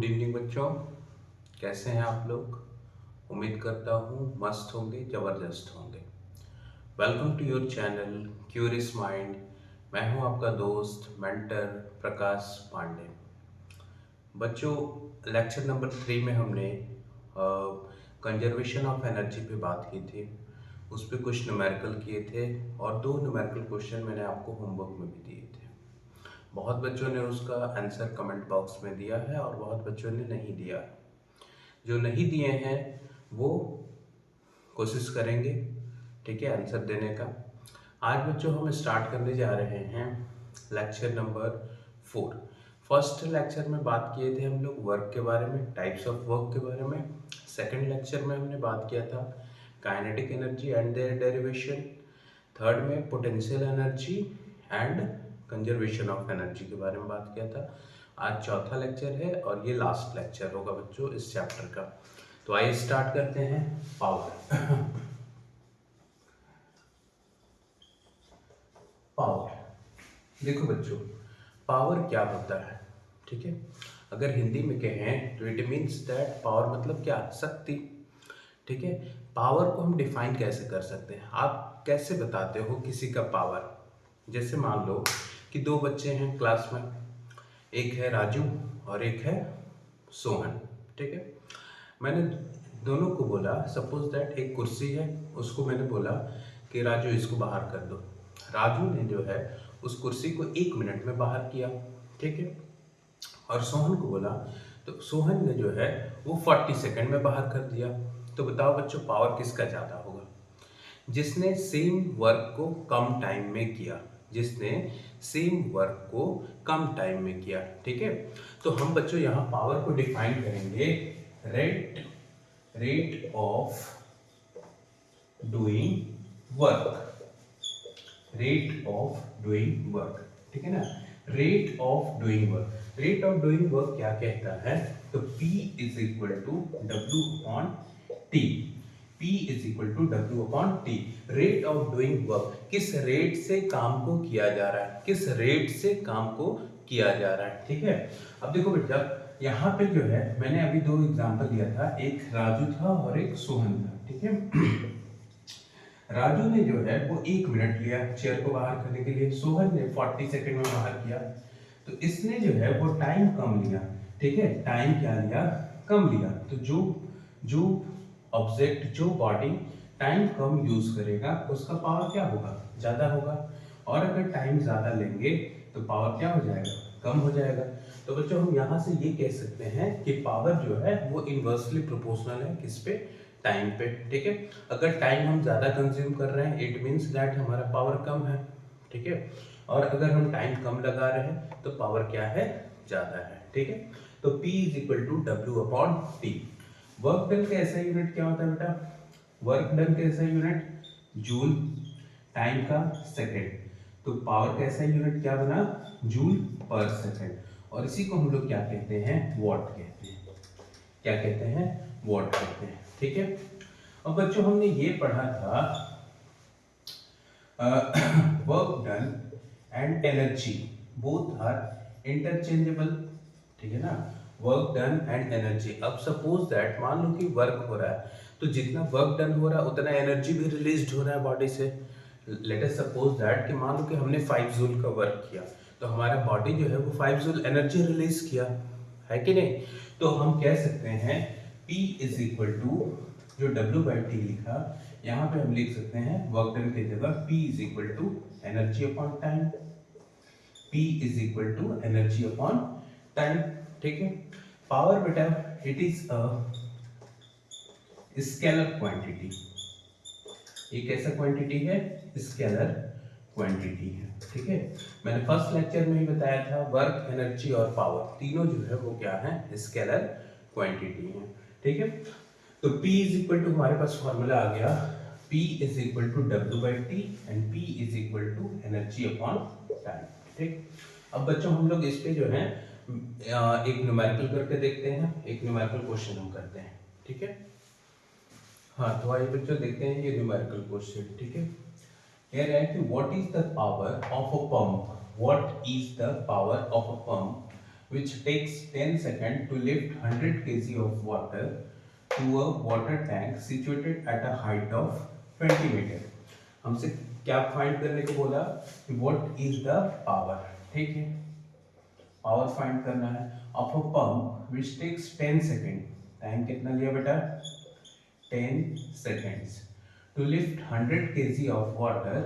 Good evening बच्चों। कैसे हैं आप लोग? उम्मीद करता हूँ मस्त होंगे, ज़बरदस्त होंगे। Welcome to your channel curious mind. मैं हूँ आपका दोस्त मेंटर प्रकाश पांडे। बच्चों, लेक्चर नंबर 3 में हमने कंजर्वेशन ऑफ एनर्जी पे बात की थी। उस पर कुछ न्यूमेरिकल किए थे और 2 न्यूमेरिकल क्वेश्चन मैंने आपको होमवर्क में भी दिए थे। बहुत बच्चों ने उसका आंसर कमेंट बॉक्स में दिया है और बहुत बच्चों ने नहीं दिया है। जो नहीं दिए हैं वो कोशिश करेंगे, ठीक है, आंसर देने का। आज बच्चों हम स्टार्ट करने जा रहे हैं लेक्चर नंबर 4। फर्स्ट लेक्चर में बात किए थे हम लोग वर्क के बारे में, टाइप्स ऑफ वर्क के बारे में। सेकंड लेक्चर में हमने बात किया था kinetic energy and their derivation. Third में potential energy and conservation of energy के बारे में बात किया था। आज चौथा लेक्चर है और ये लास्ट लेक्चर होगा बच्चों इस चैप्टर का। तो आइए स्टार्ट करते हैं पावर। पावर देखो बच्चों, पावर क्या होता है, ठीक है। अगर हिंदी में कहें तो इट मीन्स दैट पावर मतलब क्या, शक्ति, ठीक है। पावर को हम डिफाइन कैसे कर सकते हैं? आप कैसे बताते हो किसी का पावर? जैसे मान लो कि 2 बच्चे हैं क्लास में, एक है राजू और एक है सोहन, ठीक है। मैंने दोनों को बोला, सपोज दैट एक कुर्सी है, उसको मैंने बोला कि राजू इसको बाहर कर दो। राजू ने जो है उस कुर्सी को 1 मिनट में बाहर किया, ठीक है। और सोहन को बोला तो सोहन ने जो है वो 40 सेकंड में बाहर कर दिया। तो बताओ बच्चों, पावर किसका ज़्यादा होगा? जिसने सेम वर्क को कम टाइम में किया, जिसने सेम वर्क को कम टाइम में किया, ठीक है। तो हम बच्चों यहाँ पावर को डिफाइन करेंगे rate rate of doing work, rate of doing work, ठीक है ना। Rate of doing work, rate of doing work क्या कहता है? तो P is equal to W upon T. P is equal to W upon T. Rate of doing work, किस rate से काम को किया जा रहा है, किस रेट से काम को किया जा रहा है, ठीक है। अब देखो बेटा, यहाँ पे जो है मैंने अभी 2 एग्जांपल दिया था, एक राजू था और एक सोहन था, ठीक है। राजू ने जो है वो 1 मिनट लिया चेयर को बाहर करने के लिए, सोहन ने 40 सेकंड में बाहर किया। तो इसने जो है वो टाइम कम लिया, ठीक है। टाइम क्या लिया? कम लिया। तो जो जो ऑब्जेक्ट, जो बॉडी टाइम कम यूज करेगा उसका पावर क्या होगा? ज्यादा होगा। और अगर टाइम ज्यादा लेंगे तो पावर क्या हो जाएगा? कम हो जाएगा। तो बच्चों हम यहाँ से ये कह सकते हैं कि पावर जो है वो इनवर्सली प्रोपोर्शनल है किस पे? टाइम पे, ठीक है। अगर टाइम हम ज्यादा कंज्यूम कर रहे हैं इट मींस दैट हमारा पावर कम है, ठीक है। और अगर हम टाइम कम लगा रहे हैं तो पावर क्या है? ज्यादा है, ठीक है। तो P is equal to W upon T. Work done का ऐसा यूनिट क्या होता है बेटा? वर्क डन का ऐसा यूनिट जूल, टाइम का सेकेंड। तो पावर का ऐसा यूनिट क्या बना? जूल पर सेकेंड। और इसी को हम लोग क्या कहते हैं? वॉट कहते हैं। क्या कहते हैं? वॉट कहते हैं, ठीक है। अब बच्चों हमने ये पढ़ा था work done and energy both are interchangeable, ठीक है ना। वर्क डन एंड एनर्जी, अब सपोज दैट मान लो कि वर्क हो रहा है, तो जितना वर्क डन हो रहा है उतना एनर्जी भी रिलीज हो रहा है बॉडी से। लेट अस सपोज दैट कि मान लो कि हमने 5 जूल का वर्क किया, तो हमारा बॉडी जो है वो 5 जूल एनर्जी रिलीज किया, है कि नहीं। तो हम कह सकते हैं P इज इक्वल टू, जो W बाई टी लिखा, यहाँ पे हम लिख सकते हैं वर्क डन की जगह P is equal to energy upon time. P is equal to energy upon time, ठीक है। पावर बेटा it is a scalar quantity. ये कैसा क्वांटिटी है? स्केलर क्वांटिटी है, ठीक है। मैंने फर्स्ट लेक्चर में ही बताया था वर्क, एनर्जी और पावर तीनों जो है वो क्या है? स्केलर क्वांटिटी है, ठीक है। तो P इज इक्वल टू, हमारे पास फॉर्मूला आ गया, P is equal to W by T and P is equal to energy upon time, ठीक। अब बच्चों हम लोग इस पे जो है एक न्यूमेरिकल करके देखते हैं, एक न्यूमेरिकल क्वेश्चन हम करते हैं, ठीक है। हाँ तो आइए बच्चों देखते हैं ये न्यूमेरिकल क्वेश्चन, ठीक है। कह रहा है कि what is the power of a pump, what is the power of a pump which takes 10 seconds to lift 100 kg of water to a water tank situated at a height of 20 मीटर। हमसे क्या find करने को बोला कि what is the power, ठीक है, power find करना है of a pump which takes 10 second. Time कितना लिया बेटा, 10 seconds to lift 100 kg of water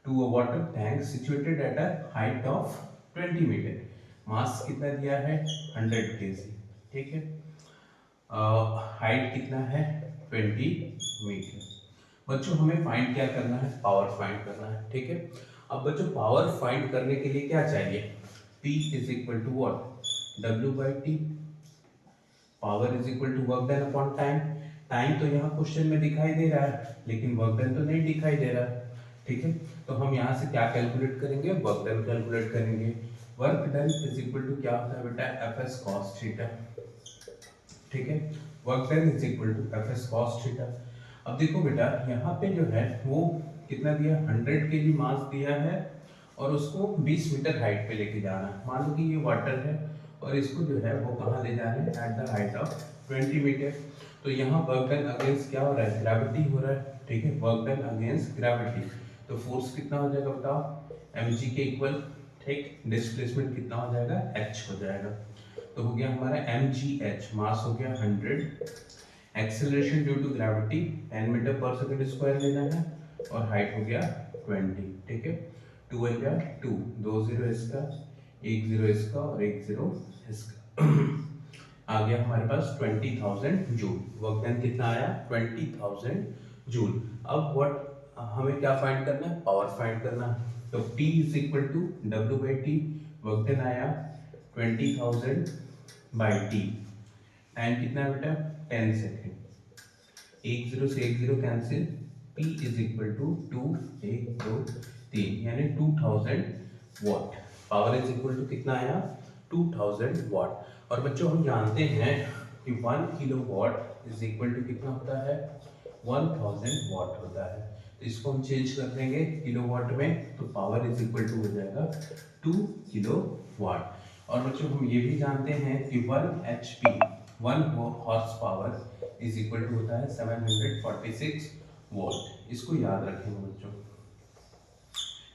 to a water tank situated at a height of 20 meter. Mass कितना दिया है 100 kg, ठीक है, हाइट कितना है 20 मीटर। बच्चों हमें फाइंड क्या करना है, पावर फाइंड करना है, ठीक है। अब बच्चों पावर फाइंड करने के लिए क्या चाहिए, P is equal to what, W by T. Power is equal to work done upon time. Time तो यहाँ क्वेश्चन में दिखाई दे रहा है लेकिन वर्क डन तो नहीं दिखाई दे रहा, ठीक है। तो हम यहाँ से क्या कैलकुलेट करेंगे, वर्क डन कैलकुलेट करेंगे। Work done is equal to क्या होता है बेटा, एफ एस कॉस थीटा, ठीक है। Work done is equal to F S cos theta. अब देखो बेटा यहाँ पे जो है वो कितना दिया, 100 kg मास दिया है और उसको 20 मीटर हाइट पे लेके जाना है। मान लो कि ये वाटर है और इसको जो है वो कहाँ ले जाना है, at the height of 20 metre. तो यहाँ वर्क डन अगेंस्ट क्या हो रहा है, ग्रेविटी हो रहा है, ठीक है, वर्क डन अगेंस्ट ग्रेविटी। तो फोर्स कितना हो जाएगा बताओ, mg के इक्वल, ठीक। डिस्प्लेसमेंट कितना हो जाएगा, h हो जाएगा। तो हो गया हमारा mgh, मास हो गया 100, acceleration due to gravity 10 metre पर सेकंड स्क्वायर लेना है और हाइट हो गया 20, ठीक है। 2 या 2, 2 0 इसका, 1 0 इसका और 1 0 इसका। आ गया हमारे पास 20,000 जूल। वर्क डन कितना आया, 20,000 जूल। अब व्हाट हमें क्या फाइंड करना है, पावर फाइंड करना है। तो P is equal to W by T. Work done आया 20,000 बाई टी। टाइम कितना है बेटा, 10 सेकेंड। 1 0 से 1 0 cancel. P is equal to 2 1 2 3 यानी 2000 watt. Power is equal to कितना आया, 2000 वॉट। और बच्चों हम जानते हैं कि 1 kilowatt is equal to कितना होता है, 1000 वॉट होता है। तो इसको हम चेंज कर देंगे किलो वॉट में, तो पावर इज इक्वल टू हो जाएगा 2 किलो वॉट। और बच्चों हम ये भी जानते हैं कि 1 HP 1 horsepower is equal to होता है 746 वोल्ट। इसको याद रखेंगे बच्चों,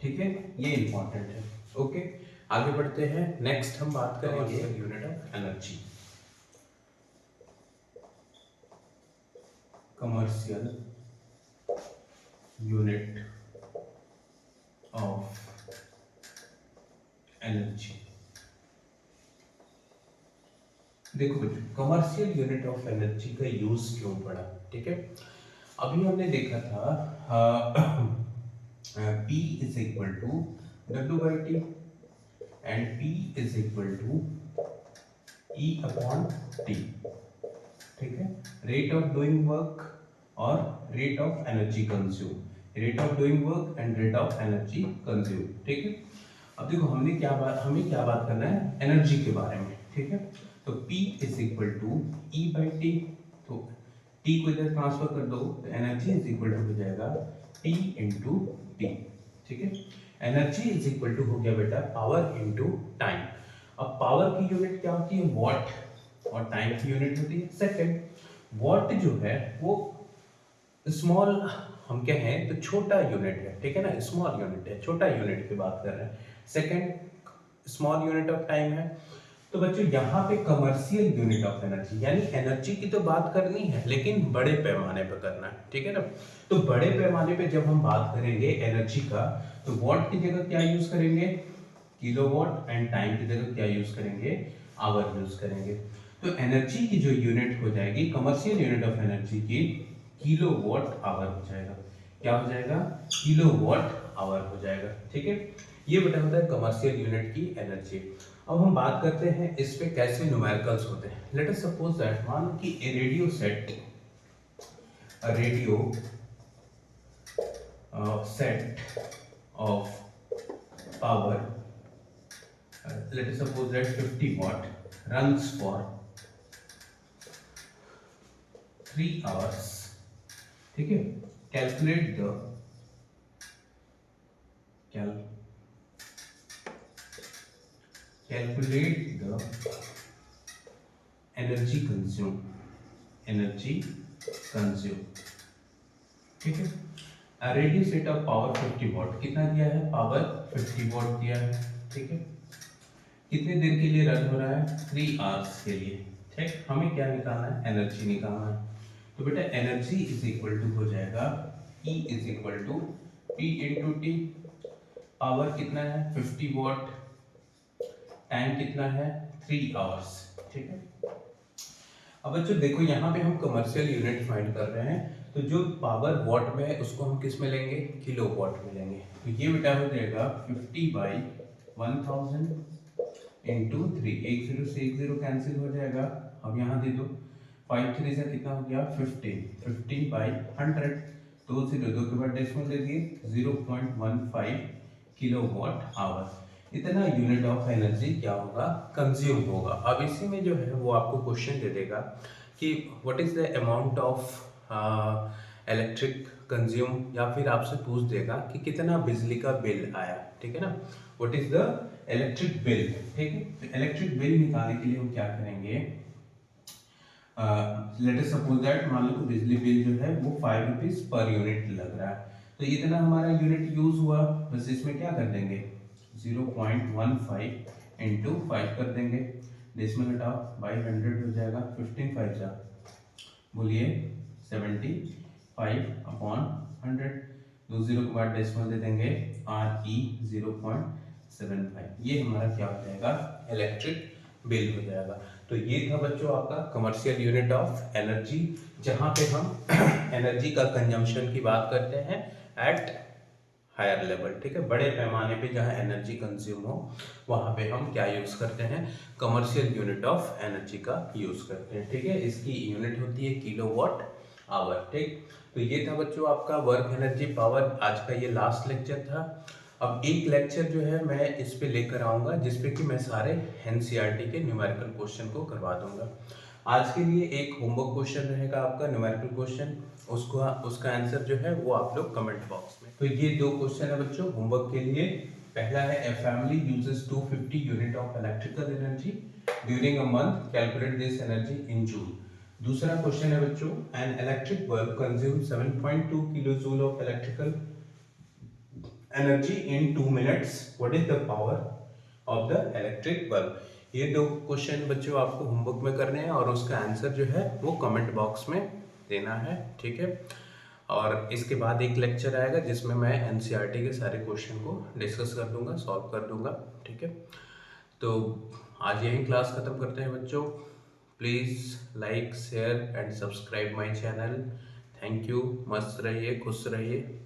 ठीक है, ये इंपॉर्टेंट है। ओके, आगे बढ़ते हैं। नेक्स्ट हम बात करेंगे unit of energy, commercial unit of energy. देखो बच्चों कमर्शियल यूनिट ऑफ एनर्जी का यूज क्यों पड़ा, ठीक है। अभी हमने देखा था P is equal to W by T and P is equal to E upon T, ठीक है। रेट ऑफ डूइंग वर्क और rate of energy consume, rate of doing work and rate of energy consume, ठीक है। अब देखो हमें क्या बात करना है, एनर्जी के बारे में, ठीक है। तो P is equal to E by T. तो T को इधर ट्रांसफर कर दो तो एनर्जी इज इक्वल टू हो जाएगा P इंटू टी, ठीक है। एनर्जी इज इक्वल टू हो गया बेटा पावर इंटू टाइम। अब पावर की यूनिट क्या होती है, वॉट, और टाइम की यूनिट होती है सेकंड। वॉट जो है वो स्मॉल, हम क्या है तो छोटा यूनिट है, ठीक है ना, स्मॉल यूनिट है, छोटा यूनिट की बात कर रहे हैं। Second small unit of time है। तो बच्चों यहाँ पे कमर्शियल यूनिट ऑफ एनर्जी, यानी एनर्जी की तो बात करनी है लेकिन बड़े पैमाने पर करना है, ठीक है ना। तो बड़े पैमाने पे जब हम बात करेंगे एनर्जी का, तो वॉट की जगह क्या यूज करेंगे, किलोवाट, एंड टाइम की जगह क्या यूज करेंगे, आवर यूज करेंगे। तो एनर्जी की जो यूनिट हो जाएगी, कमर्शियल यूनिट ऑफ एनर्जी की किलोवाट आवर हो जाएगा। क्या हो जाएगा, किलोवाट आवर हो जाएगा, ठीक है। ये बेटा होता है कमर्शियल यूनिट की एनर्जी। अब हम बात करते हैं इस पे कैसे न्यूमेरिकल्स होते हैं। लेट अस सपोज दैट, मान लो कि a radio set of power, let us suppose that 50 watt runs for 3 hours, ठीक है। Calculate calculate the energy consume, energy consume, ठीक है। Radius rate of power 50 what, कितना दिया है, पावर 50 वॉट दिया है, ठीक है। कितने देर के लिए रन हो रहा है, 3 आवर्स के लिए, ठीक। हमें क्या निकालना है, एनर्जी निकालना है। तो बेटा एनर्जी इज इक्वल टू हो जाएगा E is equal to P into T. Power कितना है 50 वॉट, टाइम कितना है 3 आवर्स, ठीक है। अब बच्चों देखो यहाँ पे हम कमर्शियल यूनिट फाइंड कर रहे हैं, तो जो पावर वॉट में है उसको हम किस में लेंगे, किलो वॉट में लेंगे। तो ये बेटा हो जाएगा 50/1000 इंटू 3, एक जीरो से एक जीरो कैंसिल हो जाएगा। अब यहाँ दे दो 5 3 से कितना हो गया 15, 15/100, 2 0 2 के बाद डेसिमल दे दिए 0.15 किलोवाट आवर। इतना यूनिट ऑफ एनर्जी क्या होगा, कंज्यूम होगा। अब इसी में जो है वो आपको क्वेश्चन दे देगा कि what is the amount of electric consume, या फिर आपसे पूछ देगा कि कितना बिजली का बिल आया, ठीक है ना। What is the electric bill, ठीक है। तो इलेक्ट्रिक बिल निकालने के लिए हम क्या करेंगे, लेट अस सपोज दैट मान लो कि बिजली बिल जो है वो 5 रुपीज पर यूनिट लग रहा है, तो इतना हमारा यूनिट यूज हुआ, बस इसमें क्या कर देंगे 0.15 इंटू 5 कर देंगे, डेसिमल हटाओ बाई 100 हो जाएगा, 15 5 जा बोलिए 75/100, 2 जीरो के बाद डेसिमल दे देंगे RE 0.75, ये हमारा क्या हो जाएगा, इलेक्ट्रिक बिल हो जाएगा। तो ये था बच्चों आपका कमर्शियल यूनिट ऑफ एनर्जी, जहां पे हम एनर्जी का कंजम्पशन की बात करते हैं एट हायर लेवल, ठीक है। बड़े पैमाने पे जहां एनर्जी कंज्यूम हो वहां पे हम क्या यूज करते हैं, कमर्शियल यूनिट ऑफ एनर्जी का यूज करते हैं, ठीक है। इसकी यूनिट होती है किलोवाट आवर, ठीक। तो ये था बच्चों आपका वर्क एनर्जी पावर, आज का ये लास्ट लेक्चर था। अब एक लेक्चर जो है मैं इस पे लेकर आऊंगा जिसपे कि मैं सारे एनसीईआरटी के न्यूमेरिकल क्वेश्चन को करवा दूंगा। आज के लिए एक होमवर्क क्वेश्चन रहेगा आपका न्यूमेरिकल क्वेश्चन, उसका आंसर जो है वो आप लोग कमेंट बॉक्स में। तो ये 2 क्वेश्चन है बच्चों होमवर्क के लिए। पहला है a family uses 250 unit of electrical energy during a month, calculate this energy in joule. दूसरा क्वेश्चन है बच्चों an electric bulb consume 7.2 kilo joule of electrical energy in 2 minutes, what is the power of the electric bulb. ये 2 question बच्चों आपको homework में करने हैं और उसका आंसर जो है वो कमेंट बॉक्स में देना है, ठीक है। और इसके बाद एक लेक्चर आएगा जिसमें मैं एनसीईआरटी के सारे क्वेश्चन को डिस्कस कर दूंगा, सॉल्व कर दूंगा, ठीक है। तो आज यही क्लास खत्म करते हैं बच्चों। Please like share and subscribe my channel. Thank you, मस्त रहिए, खुश रहिए।